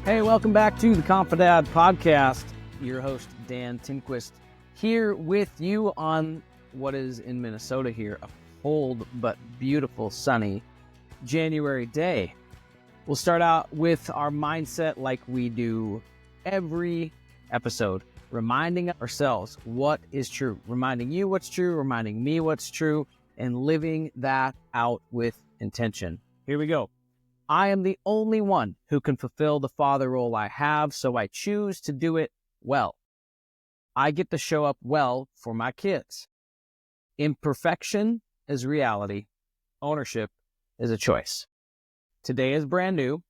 Hey, welcome back to the Confidad podcast. Your host, Dan Tinquist, here with you on what is in Minnesota here, a cold but beautiful sunny January day. We'll start out with our mindset like we do every episode, reminding ourselves what is true, reminding you what's true, reminding me what's true, and living that out with intention. Here we go. I am the only one who can fulfill the father role I have, so I choose to do it well. I get to show up well for my kids. Imperfection is reality. Ownership is a choice. Today is brand new,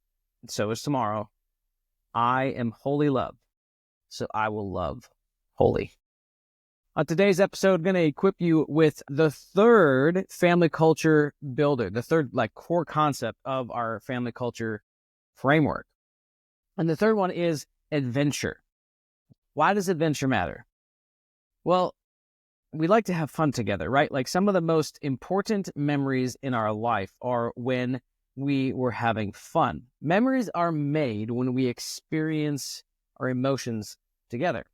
and so is tomorrow. I am wholly loved, so I will love wholly. On today's episode, I'm going to equip you with the third family culture builder, the third core concept of our family culture framework. And the third one is adventure. Why does adventure matter? Well, we like to have fun together, right? Like some of the most important memories in our life are when we were having fun. Memories are made when we experience our emotions together.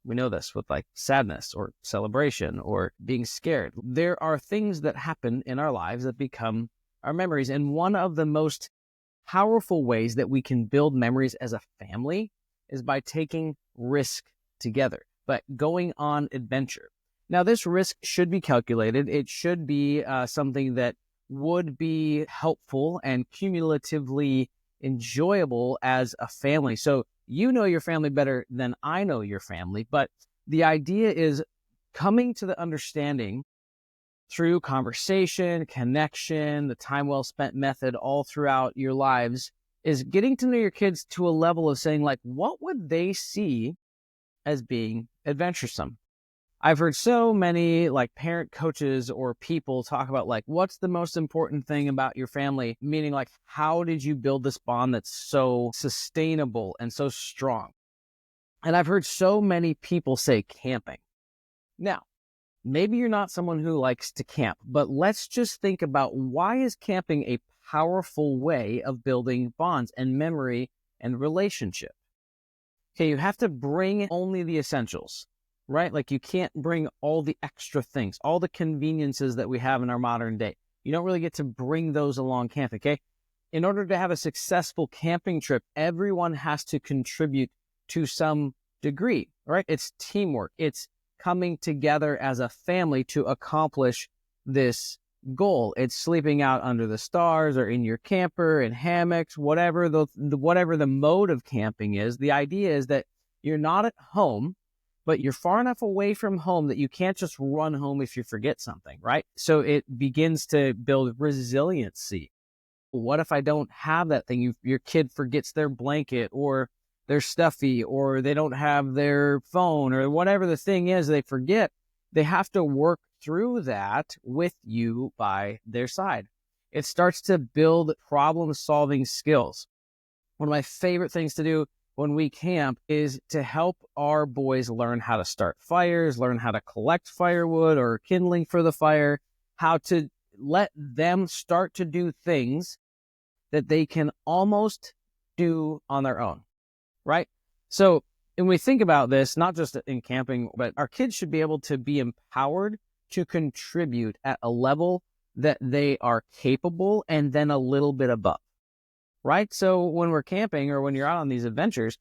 We know this with sadness or celebration or being scared. There are things that happen in our lives that become our memories. And one of the most powerful ways that we can build memories as a family is by taking risk together, but going on adventure. Now, this risk should be calculated. It should be something that would be helpful and cumulatively enjoyable as a family. So you know your family better than I know your family, but the idea is coming to the understanding through conversation, connection, the time well spent method all throughout your lives is getting to know your kids to a level of saying what would they see as being adventuresome? I've heard so many parent coaches or people talk about what's the most important thing about your family, meaning how did you build this bond that's so sustainable and so strong? And I've heard so many people say camping. Now, maybe you're not someone who likes to camp, but let's just think about why is camping a powerful way of building bonds and memory and relationship? Okay, you have to bring only the essentials. Right? You can't bring all the extra things, all the conveniences that we have in our modern day. You don't really get to bring those along camping, okay? In order to have a successful camping trip, everyone has to contribute to some degree, right? It's teamwork. It's coming together as a family to accomplish this goal. It's sleeping out under the stars or in your camper, in hammocks, whatever the mode of camping is. The idea is that you're not at home, but you're far enough away from home that you can't just run home if you forget something, right? So it begins to build resiliency. What if I don't have that thing? Your kid forgets their blanket or their stuffy, or they don't have their phone, or whatever the thing is they forget. They have to work through that with you by their side. It starts to build problem-solving skills. One of my favorite things to do when we camp is to help our boys learn how to start fires, learn how to collect firewood or kindling for the fire, how to let them start to do things that they can almost do on their own, right? So when we think about this, not just in camping, but our kids should be able to be empowered to contribute at a level that they are capable and then a little bit above. Right? So when we're camping or when you're out on these adventures,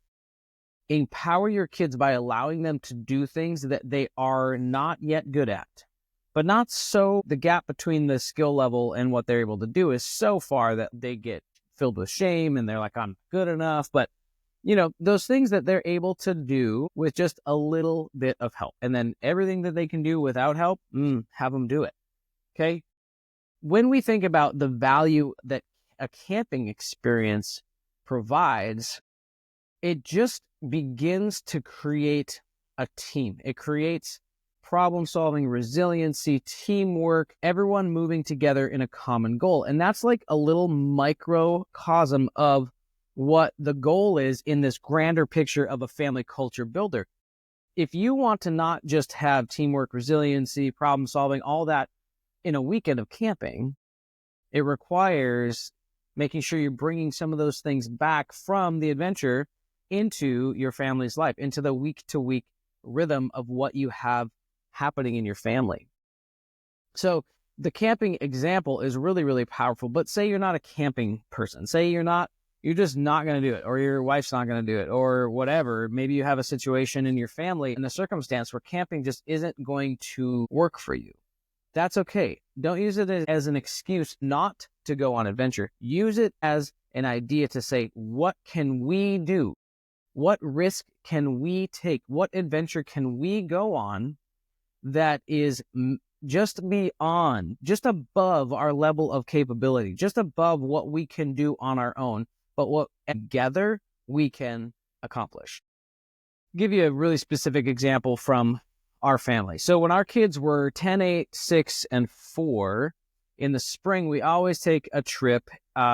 empower your kids by allowing them to do things that they are not yet good at, but not so the gap between the skill level and what they're able to do is so far that they get filled with shame and they're like, I'm good enough. But, those things that they're able to do with just a little bit of help. And then everything that they can do without help, have them do it. Okay? When we think about the value that a camping experience provides, it just begins to create a team. It creates problem-solving, resiliency, teamwork, everyone moving together in a common goal. And that's like a little microcosm of what the goal is in this grander picture of a family culture builder. If you want to not just have teamwork, resiliency, problem-solving, all that in a weekend of camping, it requires making sure you're bringing some of those things back from the adventure into your family's life, into the week-to-week rhythm of what you have happening in your family. So the camping example is really, really powerful. But say you're not a camping person. Say you're just not going to do it, or your wife's not going to do it, or whatever. Maybe you have a situation in your family and a circumstance where camping just isn't going to work for you. That's okay. Don't use it as an excuse not to go on adventure. Use it as an idea to say, what can we do? What risk can we take? What adventure can we go on that is just beyond, just above our level of capability, just above what we can do on our own, but what together we can accomplish? I'll give you a really specific example from our family. So when our kids were 10, 8, 6, and 4, in the spring, we always take a trip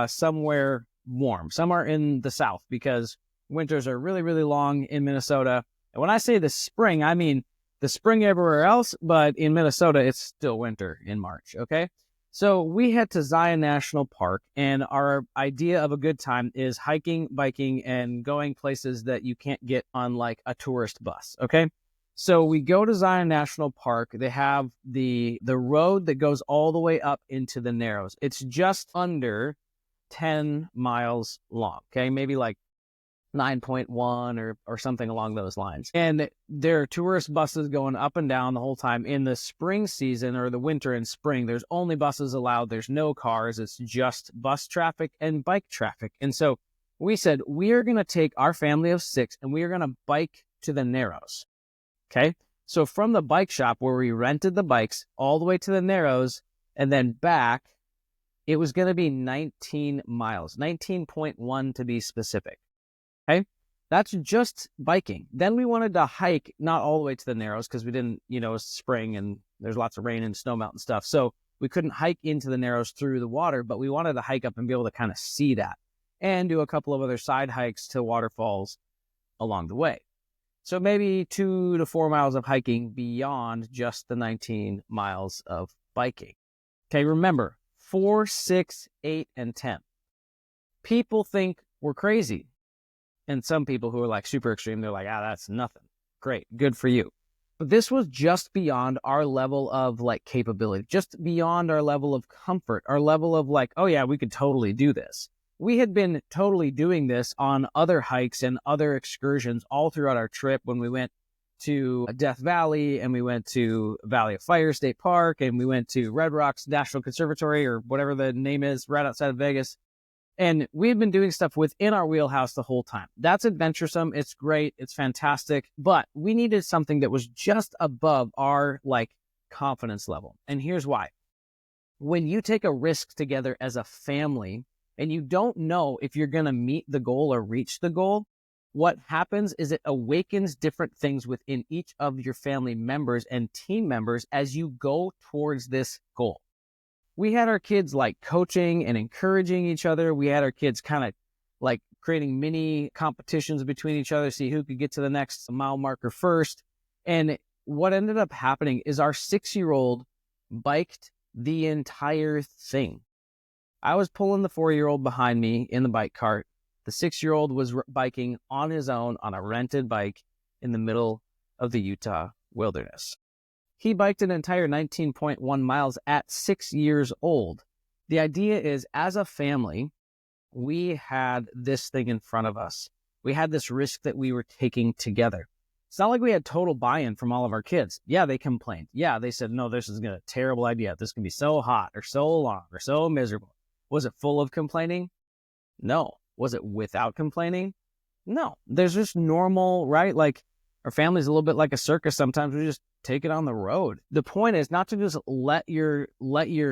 somewhere warm, somewhere in the south, because winters are really, really long in Minnesota. And when I say the spring, I mean the spring everywhere else, but in Minnesota, it's still winter in March, okay? So we head to Zion National Park, and our idea of a good time is hiking, biking, and going places that you can't get on like a tourist bus, okay? So we go to Zion National Park. They have the road that goes all the way up into the Narrows. It's just under 10 miles long, okay? Maybe like 9.1 or something along those lines. And there are tourist buses going up and down the whole time. In the spring season, or the winter and spring, there's only buses allowed. There's no cars. It's just bus traffic and bike traffic. And so we said, we are going to take our family of 6 and we are going to bike to the Narrows. Okay. So from the bike shop where we rented the bikes all the way to the Narrows and then back, it was going to be 19 miles, 19.1 to be specific. Okay. That's just biking. Then we wanted to hike, not all the way to the Narrows because we didn't, it's spring and there's lots of rain and snow melt and stuff. So we couldn't hike into the Narrows through the water, but we wanted to hike up and be able to kind of see that and do a couple of other side hikes to waterfalls along the way. So maybe 2 to 4 miles of hiking beyond just the 19 miles of biking. Okay, remember, 4, 6, 8, and 10. People think we're crazy. And some people who are like super extreme, they're like, that's nothing. Great, good for you. But this was just beyond our level of like capability, just beyond our level of comfort, our level of like, oh yeah, we could totally do this. We had been totally doing this on other hikes and other excursions all throughout our trip when we went to Death Valley and we went to Valley of Fire State Park and we went to Red Rocks National Conservatory or whatever the name is right outside of Vegas. And we had been doing stuff within our wheelhouse the whole time. That's adventuresome. It's great. It's fantastic. But we needed something that was just above our like confidence level. And here's why. When you take a risk together as a family, and you don't know if you're going to meet the goal or reach the goal, what happens is it awakens different things within each of your family members and team members as you go towards this goal. We had our kids like coaching and encouraging each other. We had our kids kind of like creating mini competitions between each other, see who could get to the next mile marker first. And what ended up happening is our 6-year-old biked the entire thing. I was pulling the 4-year-old behind me in the bike cart. The 6-year-old was biking on his own on a rented bike in the middle of the Utah wilderness. He biked an entire 19.1 miles at 6 years old. The idea is, as a family, we had this thing in front of us. We had this risk that we were taking together. It's not like we had total buy-in from all of our kids. Yeah, they complained. Yeah, they said, no, this is a terrible idea. This can be so hot or so long or so miserable. Was it full of complaining? No. Was it without complaining? No. There's just normal, right? Like our family's a little bit like a circus. Sometimes we just take it on the road. The point is not to just let your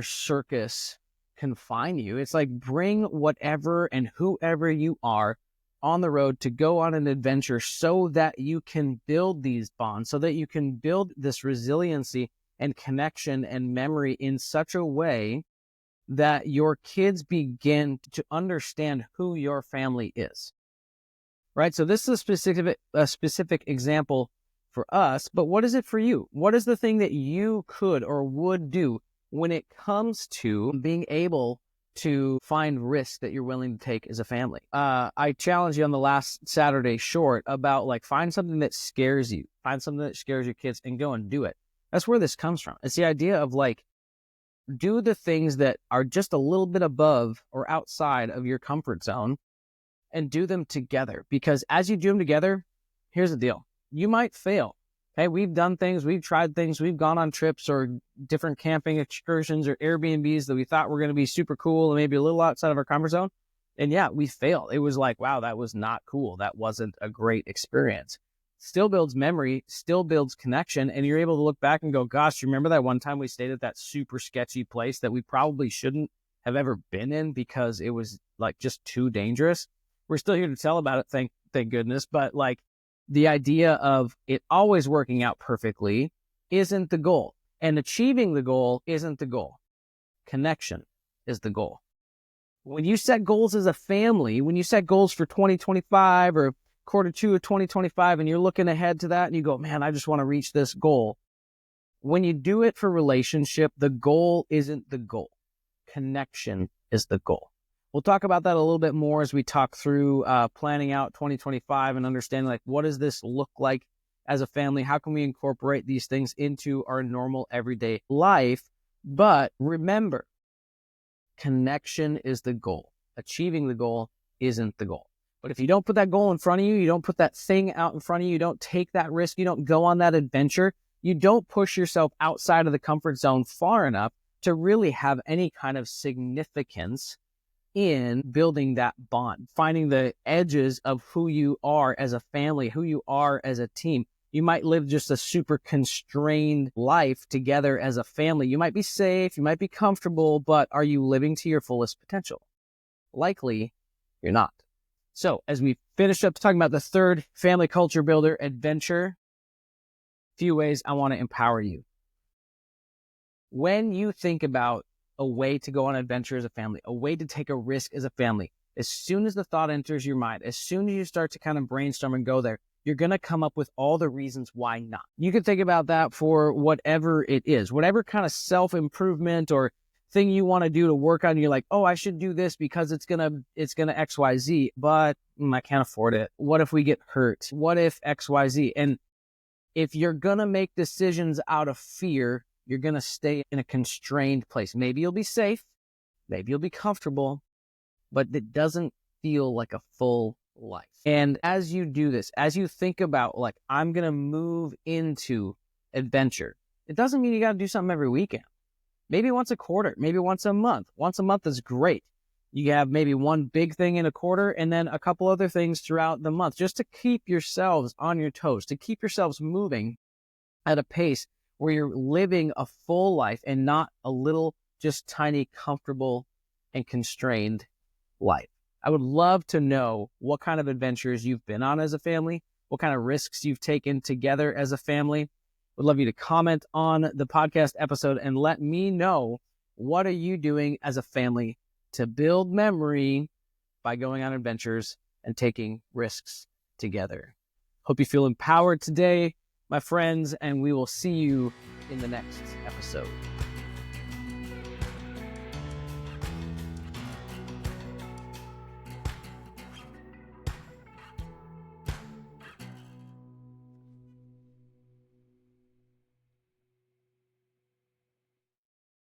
circus confine you. It's like bring whatever and whoever you are on the road to go on an adventure so that you can build these bonds, so that you can build this resiliency and connection and memory in such a way that your kids begin to understand who your family is, right? So this is a specific example for us, but what is it for you? What is the thing that you could or would do when it comes to being able to find risks that you're willing to take as a family. I challenged you on the last Saturday short about like, find something that scares you, find something that scares your kids and go and do it. That's where this comes from. It's the idea of like, do the things that are just a little bit above or outside of your comfort zone and do them together. Because as you do them together, here's the deal. You might fail. Okay, we've done things, we've tried things, we've gone on trips or different camping excursions or Airbnbs that we thought were going to be super cool and maybe a little outside of our comfort zone. And yeah, we failed. It was like, wow, that was not cool. That wasn't a great experience. Still builds memory, still builds connection. And you're able to look back and go, gosh, you remember that one time we stayed at that super sketchy place that we probably shouldn't have ever been in because it was like just too dangerous? We're still here to tell about it, thank goodness. But like, the idea of it always working out perfectly isn't the goal. And achieving the goal isn't the goal. Connection is the goal. When you set goals as a family, when you set goals for 2025 or quarter two of 2025, and you're looking ahead to that and you go, man, I just want to reach this goal. When you do it for relationship, the goal isn't the goal. Connection is the goal. We'll talk about that a little bit more as we talk through planning out 2025 and understanding like, what does this look like as a family? How can we incorporate these things into our normal everyday life? But remember, connection is the goal. Achieving the goal isn't the goal. But if you don't put that goal in front of you, you don't put that thing out in front of you, you don't take that risk, you don't go on that adventure, you don't push yourself outside of the comfort zone far enough to really have any kind of significance in building that bond, finding the edges of who you are as a family, who you are as a team. You might live just a super constrained life together as a family. You might be safe, you might be comfortable, but are you living to your fullest potential? Likely, you're not. So as we finish up talking about the third family culture builder adventure, a few ways I want to empower you. When you think about a way to go on an adventure as a family, a way to take a risk as a family, as soon as the thought enters your mind, as soon as you start to kind of brainstorm and go there, you're going to come up with all the reasons why not. You can think about that for whatever it is, whatever kind of self-improvement or thing you want to do to work on. You're like, oh, I should do this because it's gonna XYZ, but I can't afford it. What if we get hurt? What if XYZ? And if you're going to make decisions out of fear, you're going to stay in a constrained place. Maybe you'll be safe, maybe you'll be comfortable, but it doesn't feel like a full life. And as you do this, as you think about like, I'm going to move into adventure, it doesn't mean you got to do something every weekend. Maybe once a quarter, maybe once a month. Once a month is great. You have maybe one big thing in a quarter and then a couple other things throughout the month, just to keep yourselves on your toes, to keep yourselves moving at a pace where you're living a full life and not a little, just tiny, comfortable and constrained life. I would love to know what kind of adventures you've been on as a family, what kind of risks you've taken together as a family. Would love you to comment on the podcast episode and let me know, what are you doing as a family to build memory by going on adventures and taking risks together. Hope you feel empowered today, my friends, and we will see you in the next episode.